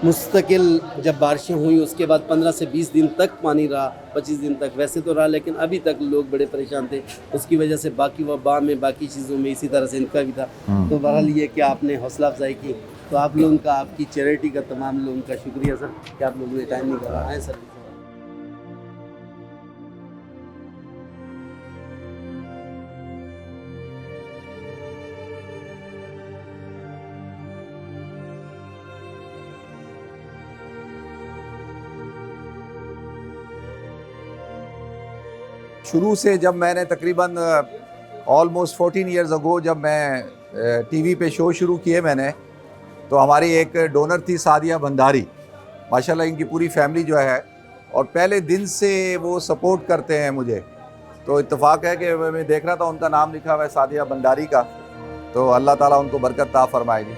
मुस्तकिल जब बारिशें हुई उसके बाद 15 से 20 दिन तक पानी रहा, 25 दिन तक वैसे तो रहा, लेकिन अभी तक लोग बड़े परेशान थे। उसकी वजह से बाकी वबा में, बाकी चीज़ों में इसी तरह से इनका भी था। तो बहरहाल ये कि आपने हौसला अफजाई की, तो आप लोगों का, आपकी चैरिटी का, तमाम लोगों का शुक्रिया सर कि आप लोगों ने टाइम निकाला। आए सर। शुरू से जब मैंने तकरीबन ऑलमोस्ट 14 ईयर्स अगो जब मैं टीवी पे शो शुरू किए मैंने, तो हमारी एक डोनर थी सादिया भंडारी। माशाल्लाह इनकी पूरी फैमिली जो है, और पहले दिन से वो सपोर्ट करते हैं मुझे। तो इत्तेफाक है कि मैं देख रहा था उनका नाम लिखा हुआ है सादिया भंडारी का। तो अल्लाह ताला उनको बरकत ता फरमाएगी।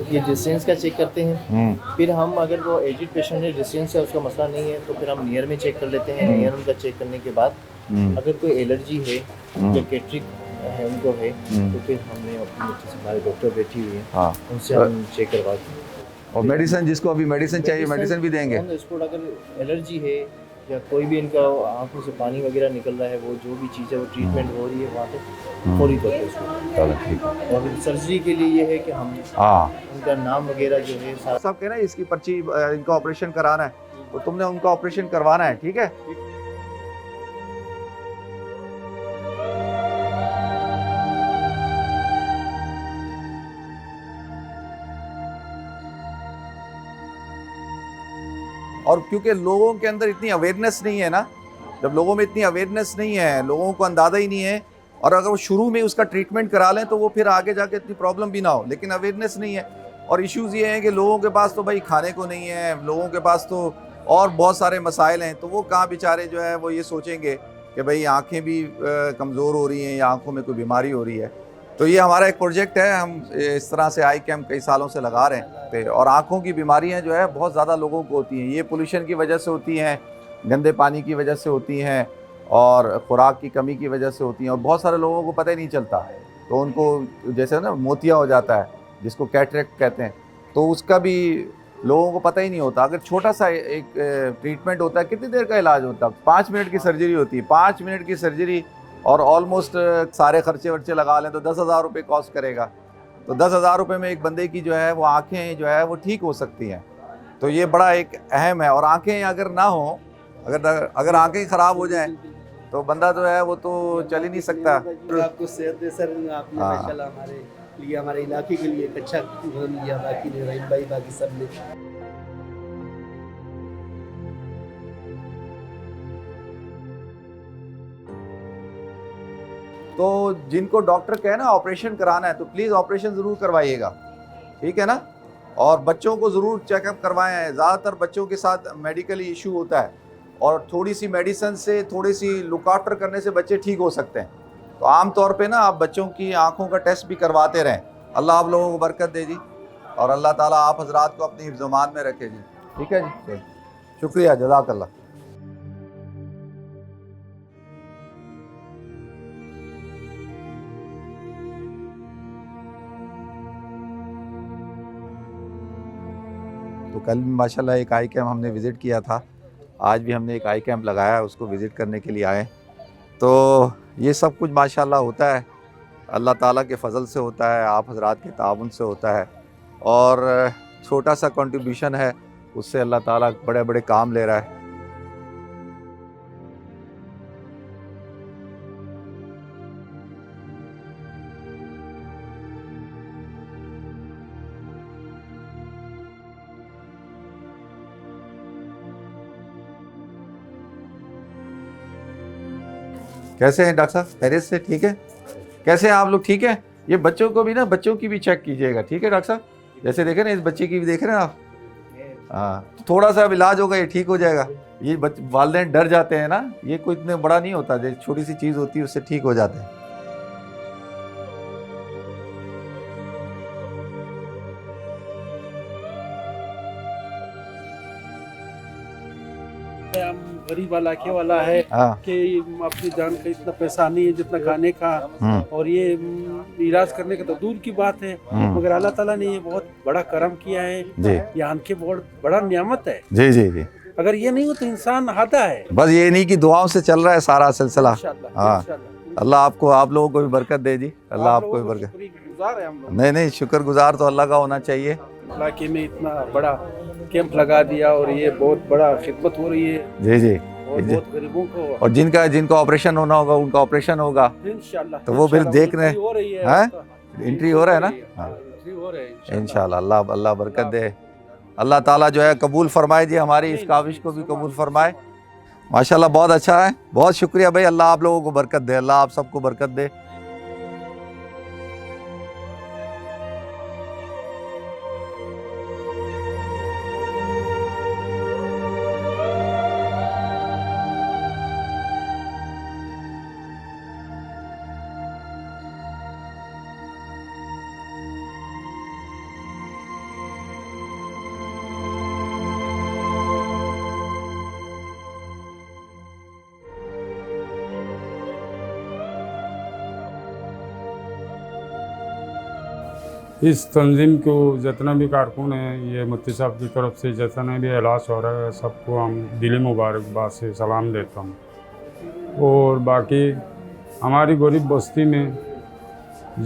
ये डिस्टेंस का चेक करते हैं। फिर हम अगर वो एजिड पेशेंट है, डिस्टेंस है उसका मसला नहीं है, तो फिर हम नियर में चेक कर लेते हैं। नियर उनका चेक करने के बाद अगर कोई एलर्जी है या कैटरिक है उनको है, तो फिर हमने अपनी हमारे डॉक्टर बैठी हुई है, हाँ, उनसे हम चेक करवाते हैं। और मेडिसिन, जिसको अभी मेडिसिन चाहिए मेडिसिन भी देंगे। ऑन द स्पॉट अगर एलर्जी है या कोई भी इनका आंखों से पानी वगैरह निकल रहा है, वो जो भी चीज़ है वो ट्रीटमेंट हो रही है वहाँ पे फौरी तौर पे उसको। चलो ठीक है। और सर्जरी के लिए ये है कि हम हाँ, उनका नाम वगैरह जो है सब कह रहे हैं इसकी पर्ची, इनका ऑपरेशन कराना है, तो तुमने उनका ऑपरेशन करवाना है, ठीक है। और क्योंकि लोगों के अंदर इतनी अवेयरनेस नहीं है ना, जब लोगों में इतनी अवेयरनेस नहीं है, लोगों को अंदाज़ा ही नहीं है, और अगर वो शुरू में उसका ट्रीटमेंट करा लें तो वो फिर आगे जाके इतनी प्रॉब्लम भी ना हो, लेकिन अवेयरनेस नहीं है। और इश्यूज़ ये हैं कि लोगों के पास तो भाई खाने को नहीं है, लोगों के पास तो और बहुत सारे मसाइल हैं, तो वो कहाँ बेचारे जो है वो ये सोचेंगे कि भाई आँखें भी कमज़ोर हो रही हैं या आँखों में कोई बीमारी हो रही है। तो ये हमारा एक प्रोजेक्ट है, हम इस तरह से आई कैम्प कई सालों से लगा रहे हैं। और आँखों की बीमारियाँ जो है बहुत ज़्यादा लोगों को होती हैं, ये पोल्यूशन की वजह से होती हैं, गंदे पानी की वजह से होती हैं, और ख़ुराक की कमी की वजह से होती हैं, और बहुत सारे लोगों को पता ही नहीं चलता। तो उनको जैसे ना मोतिया हो जाता है, जिसको कैटरेक्ट कहते हैं, तो उसका भी लोगों को पता ही नहीं होता। अगर छोटा सा एक ट्रीटमेंट होता है, कितनी देर का इलाज होता है, 5 मिनट की सर्जरी होती है, 5 मिनट की सर्जरी, और ऑलमोस्ट सारे खर्चे वर्चे लगा लें तो 10,000 रुपये कॉस्ट करेगा। तो 10,000 रुपये में एक बंदे की जो है वो आँखें जो है वो ठीक हो सकती हैं। तो ये बड़ा एक अहम है। और आँखें अगर ना हो, अगर आँखें ख़राब हो जाएं तो बंदा जो है वो तो चल ही नहीं सकता। आपको सेहत दे सर, आपने हाँ। माशाल्लाह हमारे लिए, हमारे इलाके के लिए एक अच्छा काम किया, बाकी ने, रहीम भाई, बाकी सब ने। तो जिनको डॉक्टर कहे ना ऑपरेशन कराना है, तो प्लीज़ ऑपरेशन ज़रूर करवाइएगा, ठीक है ना। और बच्चों को ज़रूर चेकअप करवाएं। ज़्यादातर बच्चों के साथ मेडिकली इशू होता है, और थोड़ी सी मेडिसिन से, थोड़ी सी लुक आफ्टर करने से बच्चे ठीक हो सकते हैं। तो आम तौर पे ना आप बच्चों की आँखों का टेस्ट भी करवाते रहें। अल्लाह आप लोगों को बरकत दे जी, और अल्लाह ताला आप हजरात को अपनी हिफ्ज़-ओ-मान में रखे जी, ठीक है जी। शुक्रिया, जज़ाकल्लाह। तो कल माशाल्लाह एक आई कैम्प हमने विज़िट किया था, आज भी हमने एक आई कैम्प लगाया है, उसको विज़िट करने के लिए आए। तो ये सब कुछ माशाल्लाह होता है, अल्लाह ताला के फ़ज़ल से होता है, आप हज़रात के ताउन से होता है, और छोटा सा कंट्रीब्यूशन है, उससे अल्लाह ताला बड़े बड़े काम ले रहा है। कैसे हैं डॉक्टर साहब, खैरियत से, ठीक है? कैसे हैं आप लोग, ठीक है? ये बच्चों को भी ना, बच्चों की भी चेक कीजिएगा, ठीक है डॉक्टर साहब? जैसे देखें ना, इस बच्चे की भी देख रहे हैं आप। हाँ, तो थोड़ा सा अब इलाज होगा, ये ठीक हो जाएगा। ये वालिदैन डर जाते हैं ना, ये कोई इतने बड़ा नहीं होता, छोटी सी चीज़ होती है उससे ठीक हो जाते हैं। हम गरीब इलाके वाला है हाँ कि अपनी जान का इतना पैसा नहीं है जितना खाने का और ये इलाज करने का तो दूर की बात है, मगर अल्लाह ताला ने ये बहुत बड़ा करम किया है। जी ये आंखें बहुत बड़ा नियामत है। जी जी जी, अगर ये नहीं हो तो इंसान हादा है। बस ये नहीं कि दुआओं से चल रहा है सारा सिलसिला। इंशाल्लाह, हाँ इंशाल्लाह। अल्लाह आपको, आप लोगों को भी बरकत दे जी, अल्लाह आप आपको भी लोगों को बरकत। शुक्रगुजार है हम लोग। नहीं नहीं, शुक्रगुजार तो अल्लाह का होना चाहिए। इलाके में इतना बड़ा कैंप लगा दिया और ये बहुत बड़ा खिदमत हो रही है जी जी, और बहुत गरीबों को और जिनका ऑपरेशन होना होगा उनका ऑपरेशन होगा, इंशाल्लाह। तो वो फिर इंशाल्लाह देख रहे हैं। हो रही है, हैं? उसका एंट्री हो रहा है ना? हाँ एंट्री हो रहा है इंशाल्लाह। इंशाल्लाह, अल्लाह अल्लाह बरकत दे, अल्लाह ताला जो है कबूल फरमाए जी, हमारी इस काविश को भी कबूल फरमाए। माशाल्लाह बहुत अच्छा है, बहुत शुक्रिया भाई, अल्लाह आप लोगों को बरकत दे, अल्लाह आप सबको बरकत दे। इस तंजीम को जितना भी कारकुन हैं, ये मुफ्ती साहब की तरफ से जितना भी इलाज हो रहा है, सबको हम दिली मुबारकबाद से सलाम देता हूँ। और बाकी हमारी गरीब बस्ती में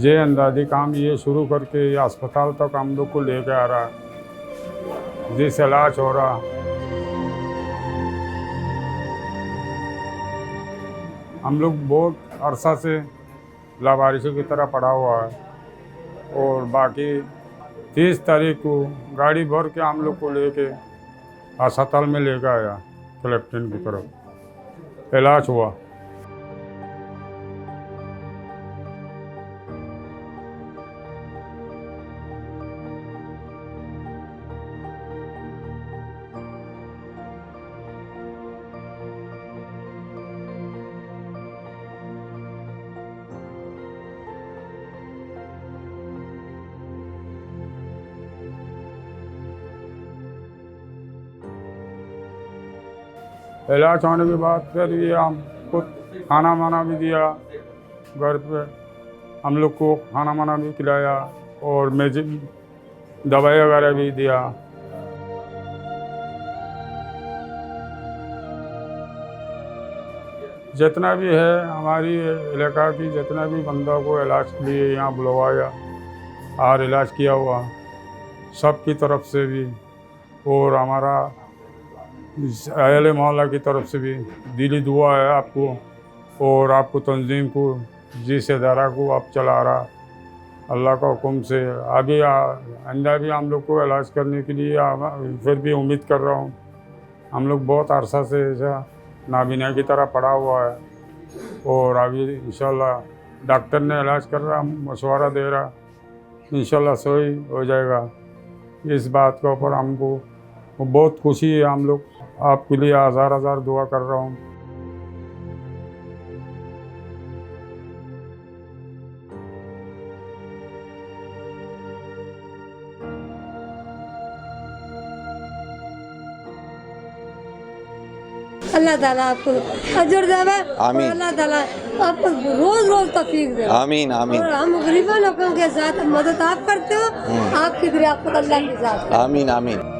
ये अंदाजी काम ये शुरू करके ये अस्पताल तक हम लोग को लेके आ रहा है, जिस इलाज हो रहा, हम लोग बहुत अरसा से लावारिसों की तरह पड़ा हुआ है। और बाकी 30 तारीख को गाड़ी भर के हम लोग को लेके अस्पताल में लेकर आया, कैप्टन की तरफ इलाज हुआ। इलाज होने के बाद फिर ये हमको खाना वाना भी दिया, घर पे हम लोग को खाना वाना भी खिलाया और दवाई वगैरह भी दिया। जितना भी है हमारी इलाका की जितना भी बंदा को इलाज के लिए यहाँ बुलवाया और इलाज किया हुआ, सब की तरफ से भी और हमारा अहले मोहल्ला की तरफ से भी दिली दुआ है आपको और आपको तंजीम को, जिस इदारा को आप चला रहा, अल्लाह का हुक्म से अभी आइंदा भी हम लोग को इलाज करने के लिए फिर भी उम्मीद कर रहा हूँ। हम लोग बहुत अरसा से ऐसा नाबीना की तरह पड़ा हुआ है और अभी इंशाल्लाह डॉक्टर ने इलाज कर रहा, मशवरा दे रहा, इंशाल्लाह सही हो जाएगा। इस बात के ऊपर हमको बहुत खुशी है। हम लोग आपके लिए हज़ार हज़ार दुआ कर रहा हूँ। अल्लाह ताला आपको अजर देवे, आमीन। अल्लाह ताला आपको रोज रोज तौफीक दे। आमीन आमीन और हम गरीबा लोगों के साथ मदद आप करते हो, आपकी भी आपको अल्लाह के साथ। आमीन आमीन।